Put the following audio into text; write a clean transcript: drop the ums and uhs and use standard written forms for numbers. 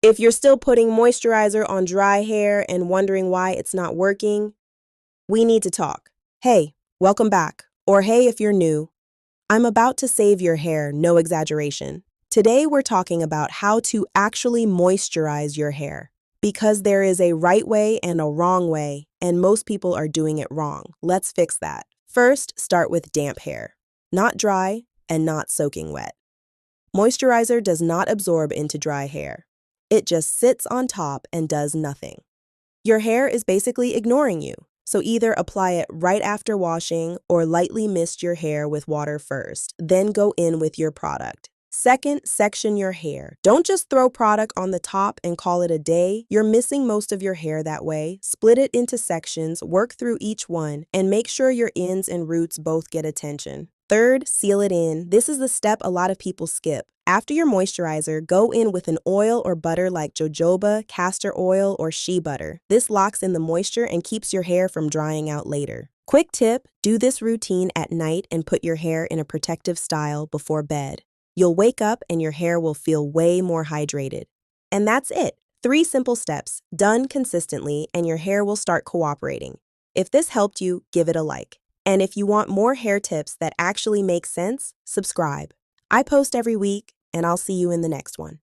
If you're still putting moisturizer on dry hair and wondering why it's not working, we need to talk. Hey, welcome back. Or hey, if you're new, I'm about to save your hair, no exaggeration. Today we're talking about how to actually moisturize your hair. Because there is a right way and a wrong way, and most people are doing it wrong. Let's fix that. First, start with damp hair. Not dry and not soaking wet. Moisturizer does not absorb into dry hair. It just sits on top and does nothing. Your hair is basically ignoring you, so either apply it right after washing or lightly mist your hair with water first, then go in with your product. Second, section your hair. Don't just throw product on the top and call it a day. You're missing most of your hair that way. Split it into sections, work through each one, and make sure your ends and roots both get attention. Third, seal it in. This is the step a lot of people skip. After your moisturizer, go in with an oil or butter like jojoba, castor oil, or shea butter. This locks in the moisture and keeps your hair from drying out later. Quick tip, do this routine at night and put your hair in a protective style before bed. You'll wake up and your hair will feel way more hydrated. And that's it. 3 simple steps, done consistently, and your hair will start cooperating. If this helped you, give it a like. And if you want more hair tips that actually make sense, subscribe. I post every week, and I'll see you in the next one.